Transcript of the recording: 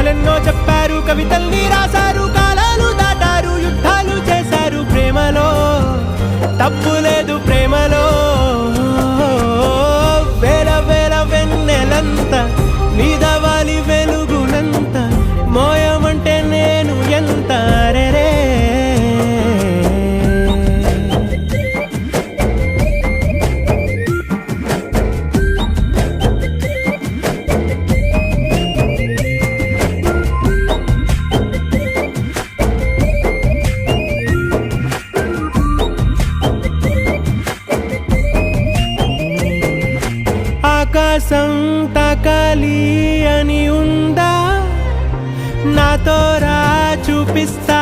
కథలెన్నో చెప్పారు, కవితల్ని రాశారు, కాలాలు దాటారు, యుద్ధాలు చేశారు. ప్రేమలో తప్పు లేదు, ప్రేమలో వేల వేల వెన్నెలంత నీదవాలి వెలుగునంత, మోయమంటే నేను ఎంత రే. ఆకాశం తాకాలి అని ఉందా, నాతో రా చూపిస్తా